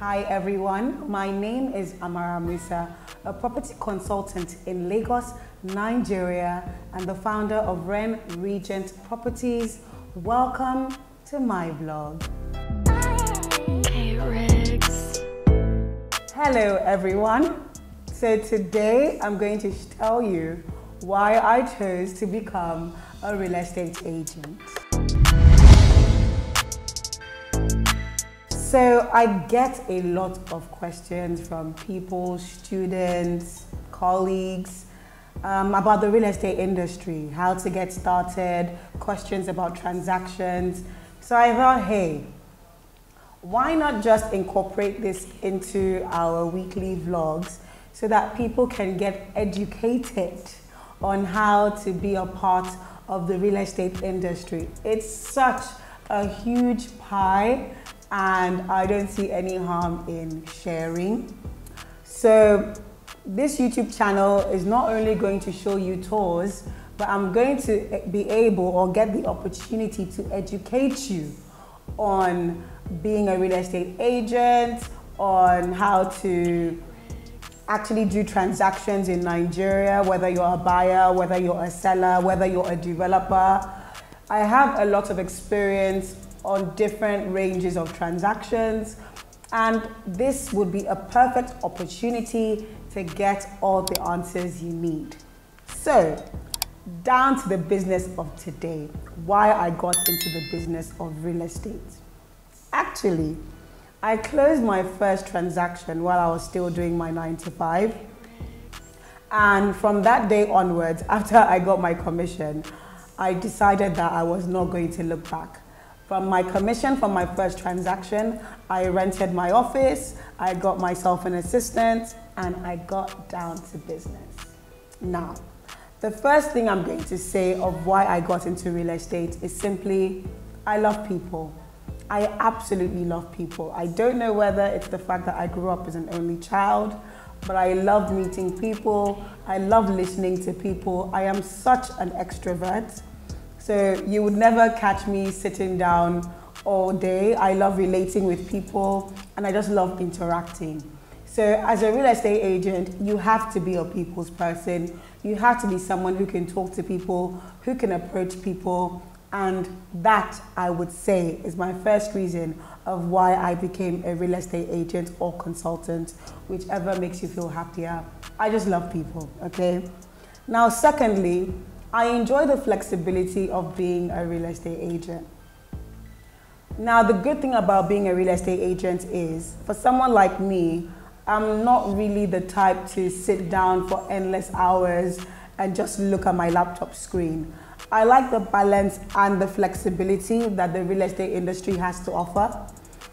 Hi everyone, my name is Amara Musa, a property consultant in Lagos, Nigeria, and the founder of Regent Properties. Welcome to my vlog. Hey Riggs. Hello everyone. So today I'm going to tell you why I chose to become a real estate agent. So I get a lot of questions from people, students, colleagues about the real estate industry, how to get started, questions about transactions. So I thought, hey, why not just incorporate this into our weekly vlogs so that people can get educated on how to be a part of the real estate industry. It's such a huge pie, and I don't see any harm in sharing. So this YouTube channel is not only going to show you tours, but I'm going to be able or get the opportunity to educate you on being a real estate agent, on how to actually do transactions in Nigeria, whether you're a buyer, whether you're a seller, whether you're a developer. I have a lot of experience on different ranges of transactions, and this would be a perfect opportunity to get all the answers you need. So, down to the business of today, why I got into the business of real estate. Actually, I closed my first transaction while I was still doing my 9 to 5. And from that day onwards, after I got my commission, I decided that I was not going to look back. From my commission from my first transaction, I rented my office, I got myself an assistant, and I got down to business. Now, the first thing I'm going to say of why I got into real estate is simply, I love people. I absolutely love people. I don't know whether it's the fact that I grew up as an only child, but I love meeting people. I love listening to people. I am such an extrovert. So you would never catch me sitting down all day. I love relating with people, and I just love interacting. So as a real estate agent, you have to be a people's person. You have to be someone who can talk to people, who can approach people. And that, I would say, is my first reason of why I became a real estate agent or consultant, whichever makes you feel happier. I just love people, okay? Now, secondly, I enjoy the flexibility of being a real estate agent. Now, the good thing about being a real estate agent is, for someone like me, I'm not really the type to sit down for endless hours and just look at my laptop screen. I like the balance and the flexibility that the real estate industry has to offer.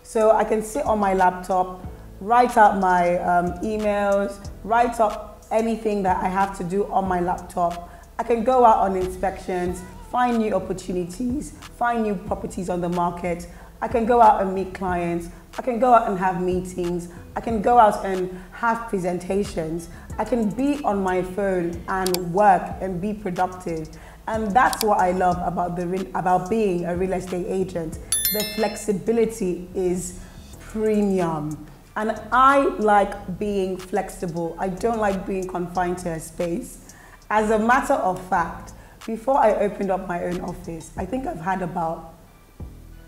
So I can sit on my laptop, write out my emails, write up anything that I have to do on my laptop. I can go out on inspections, find new opportunities, find new properties on the market. I can go out and meet clients. I can go out and have meetings. I can go out and have presentations. I can be on my phone and work and be productive. And that's what I love about being a real estate agent. The flexibility is premium. And I like being flexible. I don't like being confined to a space. As a matter of fact, before I opened up my own office, I think I've had about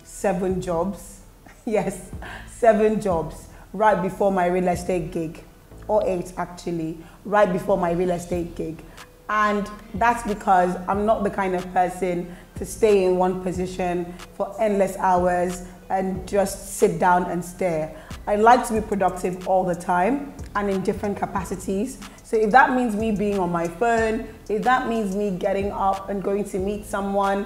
7 jobs. Yes, 7 jobs right before my real estate gig, or 8 actually, right before my real estate gig. And that's because I'm not the kind of person to stay in one position for endless hours and just sit down and stare. I like to be productive all the time and in different capacities. So if that means me being on my phone, if that means me getting up and going to meet someone,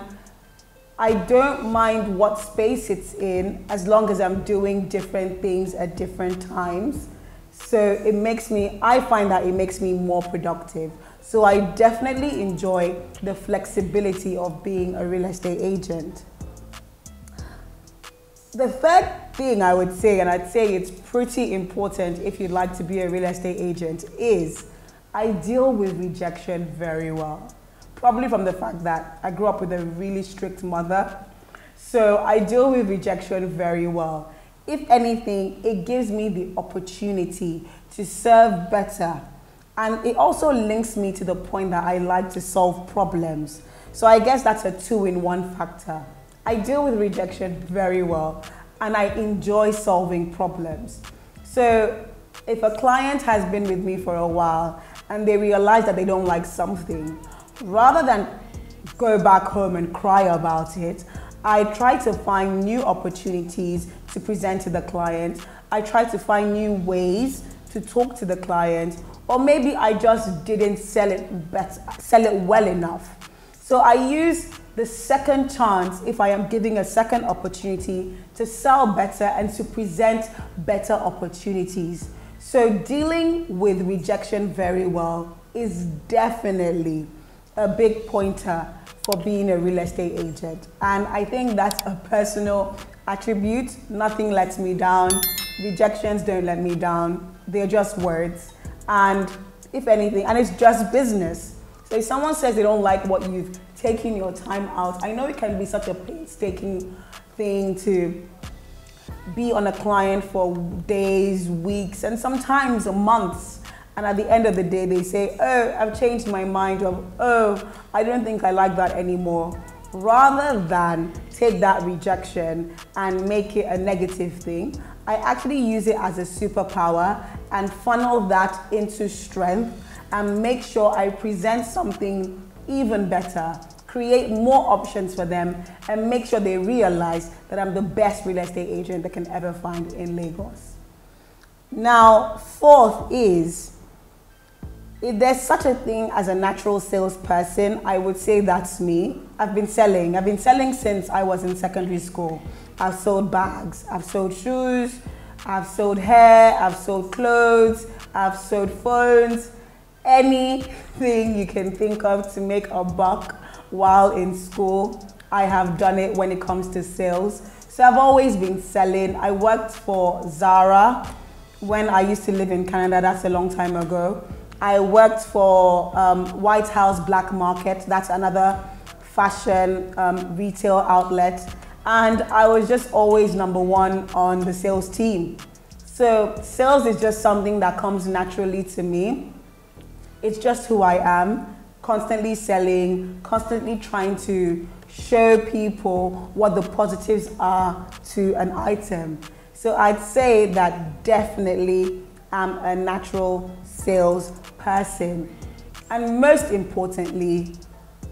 I don't mind what space it's in as long as I'm doing different things at different times. So I find that it makes me more productive. So I definitely enjoy the flexibility of being a real estate agent. The third thing I would say, and I'd say it's pretty important if you'd like to be a real estate agent, is I deal with rejection very well. Probably from the fact that I grew up with a really strict mother. So I deal with rejection very well. if anything, it gives me the opportunity to serve better. And it also links me to the point that I like to solve problems. So I guess that's a 2-in-1 factor. I deal with rejection very well, and I enjoy solving problems. So if a client has been with me for a while and they realize that they don't like something, rather than go back home and cry about it, I try to find new opportunities to present to the client. I try to find new ways to talk to the client, or maybe I just didn't sell it well enough. So I use the second chance, if I am giving a second opportunity, to sell better and to present better opportunities. So dealing with rejection very well is definitely a big pointer for being a real estate agent. And I think that's a personal attribute. Nothing lets me down. Rejections don't let me down. They're just words. And if anything, and it's just business. So if someone says they don't like what you've taken your time out, I know it can be such a painstaking thing to be on a client for days, weeks, and sometimes months. And at the end of the day, they say, oh, I've changed my mind, or oh, I don't think I like that anymore. Rather than take that rejection and make it a negative thing, I actually use it as a superpower and funnel that into strength and make sure I present something even better, create more options for them, and make sure they realize that I'm the best real estate agent they can ever find in Lagos. Now, fourth is, if there's such a thing as a natural salesperson, I would say that's me. I've been selling since I was in secondary school. I've sold bags, I've sold shoes, I've sold hair, I've sold clothes, I've sold phones, anything you can think of to make a buck while in school. I have done it when it comes to sales. So I've always been selling. I worked for Zara when I used to live in Canada. That's a long time ago. I worked for White House Black Market. That's another fashion retail outlet. And I was just always #1 on the sales team. So sales is just something that comes naturally to me. It's just who I am, constantly selling, constantly trying to show people what the positives are to an item. So I'd say that definitely I'm a natural sales person. And most importantly,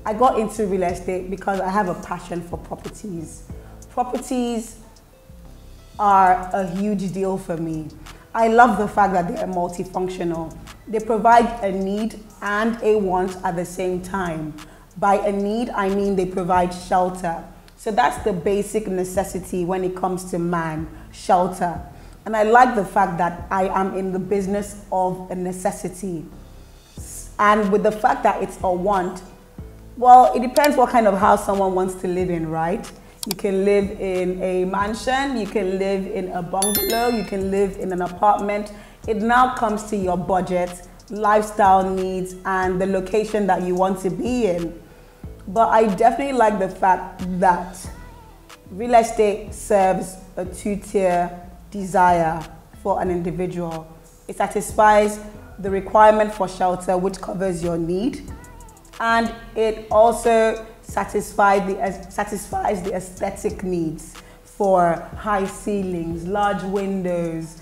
I got into real estate because I have a passion for properties. Properties are a huge deal for me. I love the fact that they are multifunctional. They provide a need and a want at the same time. By a need, I mean they provide shelter. So that's the basic necessity when it comes to man, shelter. And I like the fact that I am in the business of a necessity. And with the fact that it's a want, well, it depends what kind of house someone wants to live in, right? You can live in a mansion, you can live in a bungalow, you can live in an apartment. It now comes to your budget, lifestyle needs, and the location that you want to be in. But I definitely like the fact that real estate serves a two-tier desire for an individual. It satisfies the requirement for shelter, which covers your need, and it also satisfies the aesthetic needs for high ceilings, large windows,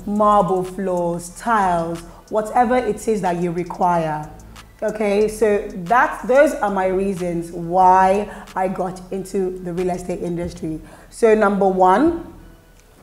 marble floors, tiles, whatever it is that you require. Okay, so those are my reasons why I got into the real estate industry. So #1,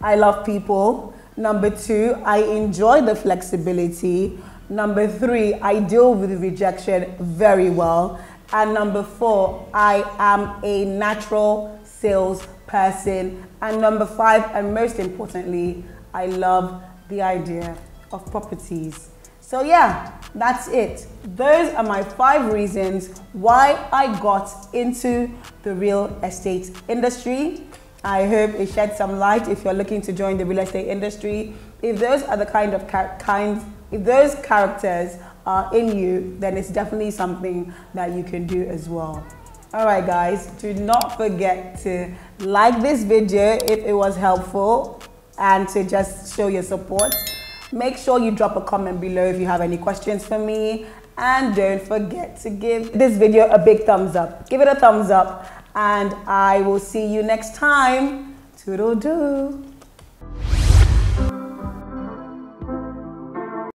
I love people. #2, I enjoy the flexibility. #3, I deal with rejection very well. And #4, I am a natural sales person. And #5, and most importantly, I love the idea of properties. So yeah, that's it. Those are my 5 reasons why I got into the real estate industry. I hope it shed some light if you're looking to join the real estate industry. If those are the if those characters are in you, then it's definitely something that you can do as well. All right, guys, do not forget to like this video if it was helpful and to just show your support. Make sure you drop a comment below if you have any questions for me, and don't forget to give this video a big thumbs up. Give it a thumbs up, and I will see you next time. Toodle-doo.